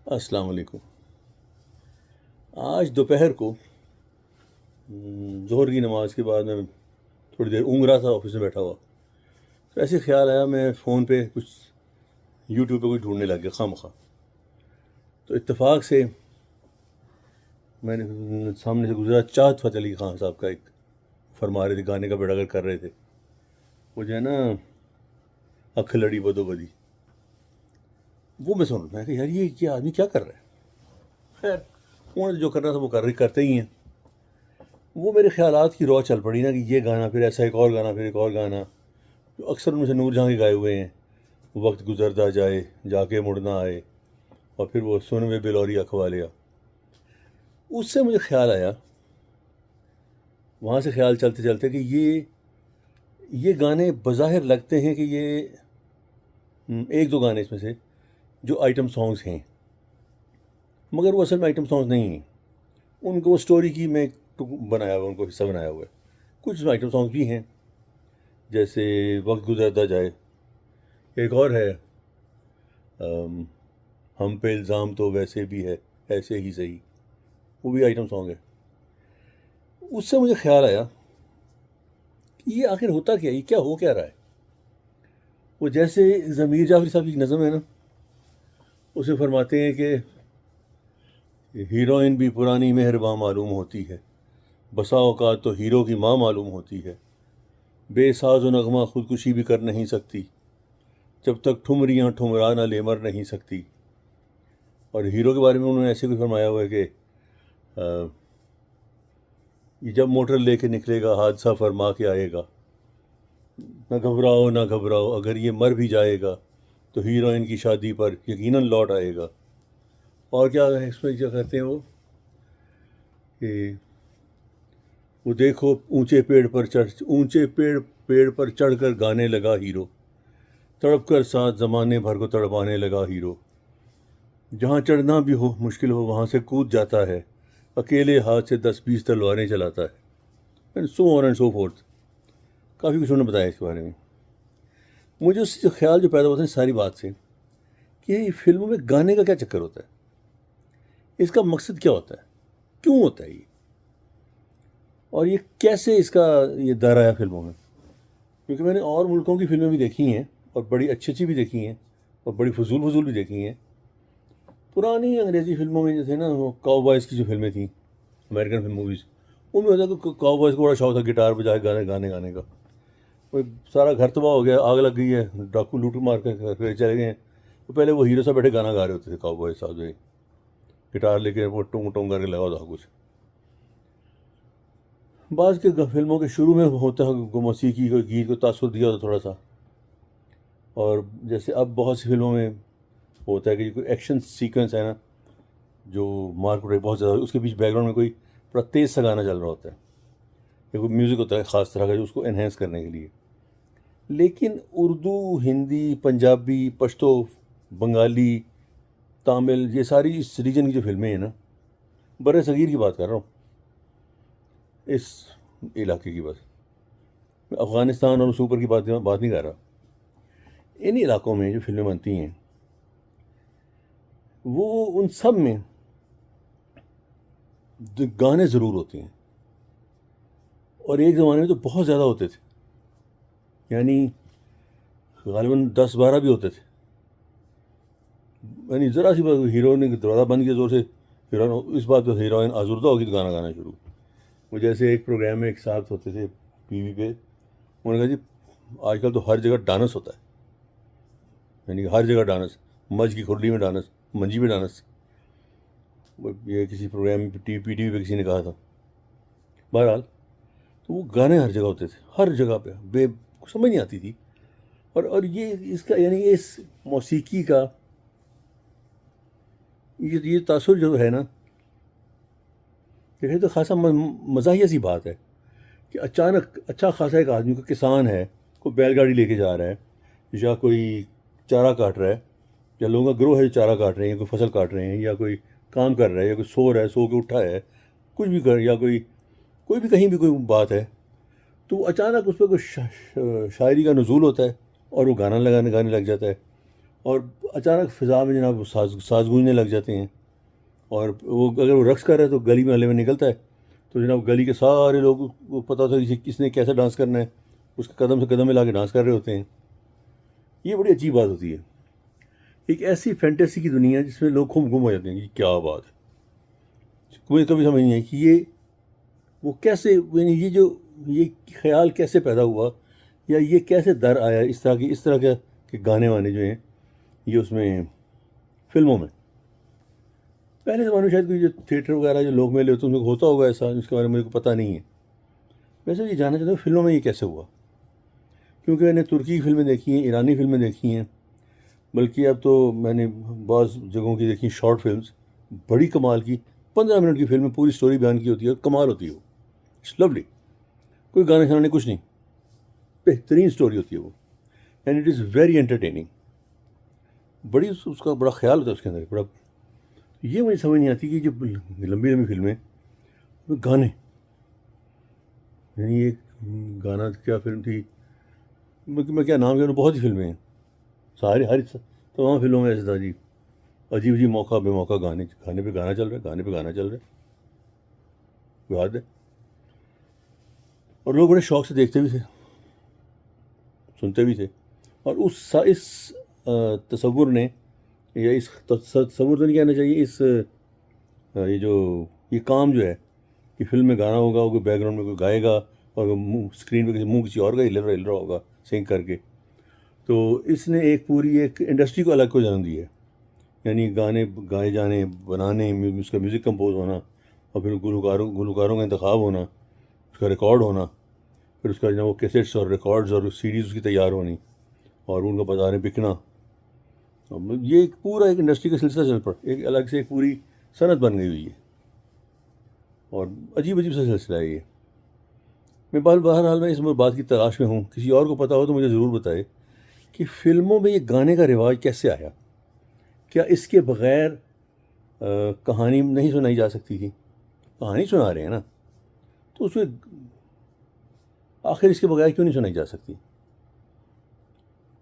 السلام علیکم۔ آج دوپہر کو ظہر کی نماز کے بعد میں تھوڑی دیر اونگ رہا تھا آفس میں بیٹھا ہوا، تو ایسے خیال آیا میں فون پہ کچھ یوٹیوب پہ کچھ ڈھونڈنے لگ گیا خواہ مخواہ۔ تو اتفاق سے میں نے سامنے سے گزرا چاہت فتح علی خان صاحب کا ایک فرما رہے تھے، گانے کا بیڑا گر کر رہے تھے، وہ جو ہے نا اکھ لڑی بدو بدی، وہ میں سن رہا کہ یار یہ کیا آدمی کیا کر رہا ہے۔ خیر انہوں نے جو کرنا تھا وہ کرتے ہی ہیں۔ وہ میرے خیالات کی رو چل پڑی نا کہ یہ گانا، پھر ایسا ایک اور گانا، پھر ایک اور گانا، جو اکثر ان میں سے نور جہاں کے گائے ہوئے ہیں، وقت گزرتا جائے جا کے مڑنا آئے، اور پھر وہ سنوے بلوری اخوالیا۔ اس سے مجھے خیال آیا، وہاں سے خیال چلتے چلتے کہ یہ گانے بظاہر لگتے ہیں کہ یہ ایک دو گانے اس میں سے جو آئٹم سانگز ہیں، مگر وہ اصل میں آئٹم سانگز نہیں ہیں۔ ان کو سٹوری کی میں بنایا ہوا، ان کو حصہ بنایا ہوا ہے۔ کچھ آئٹم سانگز بھی ہیں جیسے وقت گزرتا جائے، ایک اور ہے ہم پہ الزام تو ویسے بھی ہے ایسے ہی صحیح، وہ بھی آئٹم سانگ ہے۔ اس سے مجھے خیال آیا کہ یہ آخر ہوتا کیا، یہ کیا ہو کیا رہا ہے۔ وہ جیسے ضمیر جعفری صاحب کی نظم ہے نا، اسے فرماتے ہیں کہ ہیروئن بھی پرانی مہرباں معلوم ہوتی ہے، بسا اوقات تو ہیرو کی ماں معلوم ہوتی ہے، بے ساز و نغمہ خودکشی بھی کر نہیں سکتی، جب تک ٹھمریاں ٹھمرا نہ لے مر نہیں سکتی۔ اور ہیرو کے بارے میں انہوں نے ایسے کچھ فرمایا ہوا ہے کہ یہ جب موٹر لے کے نکلے گا حادثہ فرما کے آئے گا، نہ گھبراؤ نہ گھبراؤ اگر یہ مر بھی جائے گا تو ہیروئن کی شادی پر یقیناً لوٹ آئے گا۔ اور کیا ہے اس میں کیا کہتے ہیں وہ کہ وہ دیکھو اونچے پیڑ پر چڑھ کر گانے لگا ہیرو، تڑپ کر ساتھ زمانے بھر کو تڑپانے لگا ہیرو، جہاں چڑھنا بھی ہو مشکل ہو وہاں سے کود جاتا ہے، اکیلے ہاتھ سے 10-20 تلواریں چلاتا ہے، and so on and so forth. کافی کچھ انہوں نے بتایا اس کے بارے میں۔ مجھے اس سے جو خیال جو پیدا ہوتا ہے ساری بات سے کہ یہ فلموں میں گانے کا کیا چکر ہوتا ہے، اس کا مقصد کیا ہوتا ہے، کیوں ہوتا ہے یہ، اور یہ کیسے اس کا یہ در آیا فلموں میں۔ کیونکہ میں نے اور ملکوں کی فلمیں بھی دیکھی ہیں، اور بڑی اچھی اچھی بھی دیکھی ہیں، اور بڑی فضول بھی دیکھی ہیں۔ پرانی انگریزی فلموں میں جو تھے نا، وہ کاؤ بوائز کی جو فلمیں تھیں، امریکن فلم موویز، ان میں ہوتا کہ کاؤ بوائز کو بڑا شوق تھا گٹار بجائے گانے کا۔ وہ سارا گھر تباہ ہو گیا، آگ لگ گئی ہے، ڈاکو لوٹ مار کے چلے گئے ہیں، تو پہلے وہ ہیرو سے بیٹھے گانا گا رہے ہوتے تھے، کاؤ بوائز صاحب جو گٹار لے کے وہ ٹونگ ٹونگ کر کے لگا ہوتا کچھ۔ بعض کے فلموں کے شروع میں ہوتا ہے موسیقی کو، گیت کو تاثر دیا ہوتا تھوڑا سا، اور جیسے اب بہت سی فلموں میں ہوتا ہے کہ کوئی ایکشن سیکوینس ہے نا جو مارک اٹھے بہت زیادہ، اس کے بیچ بیک گراؤنڈ میں کوئی بڑا تیز سا گانا چل رہا ہوتا ہے، یا کوئی میوزک ہوتا ہے خاص طرح کا جو اس کو انہینس کرنے کے لیے۔ لیکن اردو، ہندی، پنجابی، پشتو، بنگالی، تامل، یہ ساری اس ریجن کی جو فلمیں ہیں نا، بر صغیر کی بات کر رہا ہوں، اس علاقے کی بات، میں افغانستان اور اس اوپر کی بات نہیں کر رہا۔ ان علاقوں میں جو فلمیں بنتی ہیں وہ ان سب میں گانے ضرور ہوتے ہیں، اور ایک زمانے میں تو بہت زیادہ ہوتے تھے، یعنی غالباً 10-12 بھی ہوتے تھے۔ یعنی ذرا سی بات، ہیرو نے دروازہ بند کیا زور سے، ہیروئن اس بات پہ ہیروئن آزردہ ہوگی تو گانا گانا شروع۔ وہ جیسے ایک پروگرام میں ایک ساتھ ہوتے تھے ٹی وی پہ، انہوں نے کہا جی آج کل تو ہر جگہ ڈانس ہوتا ہے، یعنی کہ ہر جگہ ڈانس، مجھ کی کھرلی میں ڈانس، منجی میں ڈانس۔ یہ کسی پروگرام پہ پی ٹی وی پہ کسی نے کہا تھا۔ بہرحال تو وہ گانے ہر جگہ ہوتے تھے، ہر جگہ پہ، سمجھ نہیں آتی تھی۔ اور یہ اس کا یعنی اس موسیقی کا یہ تاثر جو ہے نا، دیکھیں تو خاصا مزاحیہ سی بات ہے کہ اچانک اچھا خاصا ایک آدمی کو، کسان ہے، کوئی بیل گاڑی لے کے جا رہا ہے، یا کوئی چارہ کاٹ رہا ہے، یا لوگوں کا گروہ ہے جو چارہ کاٹ رہے ہیں، یا کوئی فصل کاٹ رہے ہیں، یا کوئی کام کر رہا ہے، یا کوئی سو رہا ہے، سو کے اٹھا ہے، کچھ بھی کر، یا کوئی بھی کہیں بھی کوئی بات ہے، تو اچانک اس پہ کوئی شاعری کا نزول ہوتا ہے، اور وہ گانے لگ جاتا ہے، اور اچانک فضا میں جناب ساز گونجنے لگ جاتے ہیں، اور وہ اگر وہ رقص کر رہا ہے تو گلی محلے میں نکلتا ہے تو جناب گلی کے سارے لوگ کو پتہ ہوتا ہے کہ کس نے کیسا ڈانس کرنا ہے، اس کے قدم سے قدم ملا کے ڈانس کر رہے ہوتے ہیں. یہ بڑی عجیب بات ہوتی ہے، ایک ایسی فینٹیسی کی دنیا جس میں لوگ گم ہو جاتے ہیں کہ کیا بات ہے. مجھے کبھی سمجھ نہیں آئی کہ یہ وہ کیسے، یعنی یہ خیال کیسے پیدا ہوا، یا یہ کیسے در آیا اس طرح کے گانے وانے جو ہیں یہ اس میں فلموں میں. پہلے زمانے میں شاید کوئی جو تھیٹر وغیرہ جو لوگ میلے ہوتے ہیں ان میں ہوتا ہوگا ایسا، اس کے بارے میں مجھے کو پتہ نہیں ہے. ویسے یہ جاننا چاہتا ہوں فلموں میں یہ کیسے ہوا، کیونکہ میں نے ترکی کی فلمیں دیکھی ہیں، ایرانی فلمیں دیکھی ہیں، بلکہ اب تو میں نے بعض جگہوں کی دیکھی شارٹ فلمز بڑی کمال کی. 15 منٹ کی فلم میں پوری سٹوری بیان کی ہوتی ہے اور کمال ہوتی ہے، وہ اٹس لولی. کوئی گانے کھانے کچھ نہیں، بہترین سٹوری ہوتی ہے وہ، and it is very entertaining. بڑی اس کا بڑا خیال ہوتا ہے اس کے اندر بڑا. یہ مجھے سمجھ نہیں آتی کہ جو لمبی لمبی فلمیں گانے، یعنی ایک گانا کیا فلم تھی، میں کیا نام کیا، بہت سی فلمیں ہیں، ہر تمام فلموں میں ایسا تھا جی، عجیب عجیب موقع بے موقع گانے پہ گانا چل رہا ہے، گانے پہ گانا چل رہا ہے، یاد ہے. اور لوگ بڑے شوق سے دیکھتے بھی تھے، سنتے بھی تھے. اور اس تصور نے، یا اس تصور تو نہیں کہنا چاہیے، یہ کام جو ہے کہ فلم میں گانا ہوگا، کوئی بیک گراؤنڈ میں کوئی گائے گا اور اسکرین پہ منہ کسی اور کا ہل رہا ہوگا سنگ کر کے، تو اس نے ایک پوری ایک انڈسٹری کو الگ کو جنم دی ہے. یعنی گانے گائے جانے، بنانے، اس کا میوزک کمپوز ہونا، اور پھر گلوکاروں کا انتخاب ہونا، اس کا ریکارڈ ہونا، پھر اس کا وہ کیسٹس اور ریکارڈز اور سیڈیز اس کی تیار ہونی، اور ان کو بازاریں بکنا. یہ ایک پورا ایک انڈسٹری کا سلسلہ چل پڑا، ایک الگ سے ایک پوری صنعت بن گئی ہوئی ہے، اور عجیب عجیب سا سلسلہ ہے یہ. میں بہرحال میں اس بات کی تلاش میں ہوں، کسی اور کو پتہ ہو تو مجھے ضرور بتائے کہ فلموں میں یہ گانے کا رواج کیسے آیا. کیا اس کے بغیر کہانی نہیں سنائی جا سکتی تھی؟ کہانی سنا رہے ہیں نا، تو اس میں آخر اس کے بغیر کیوں نہیں سنائی جا سکتی؟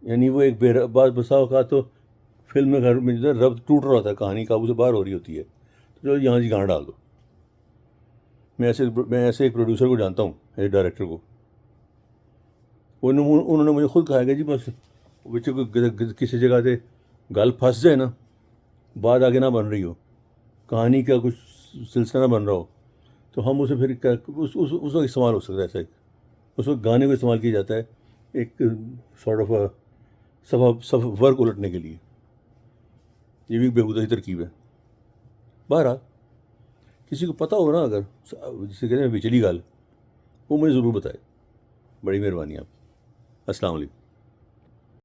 یعنی وہ ایک بسا اوقات تو فلم میں گھر میں ربط ٹوٹ رہا ہوتا ہے، کہانی قابو سے باہر ہو رہی ہوتی ہے، تو چلو یہاں جی گانا ڈال دو. میں ایسے ایک پروڈیوسر کو جانتا ہوں، ایک ڈائریکٹر کو، انہوں نے مجھے خود کہا کہ جی بس بچے کو کسی جگہ سے گال پھنس جائے نا، بات آگے نہ بن رہی ہو، کہانی کا کچھ سلسلہ نہ بن رہا ہو، تو ہم اسے پھر اس وقت استعمال ہو سکتا ہے. ایسا اس وقت گانے کو استعمال کیا جاتا ہے ایک سارٹ آف ورک الٹنے کے لیے. یہ بھی بےہودہ ہی ترکیب ہے. بہرحال کسی کو پتہ ہو نا، اگر جسے کہتے ہیں بچلی گال، وہ مجھے ضرور بتائے. بڑی مہربانی آپ. السلام علیکم.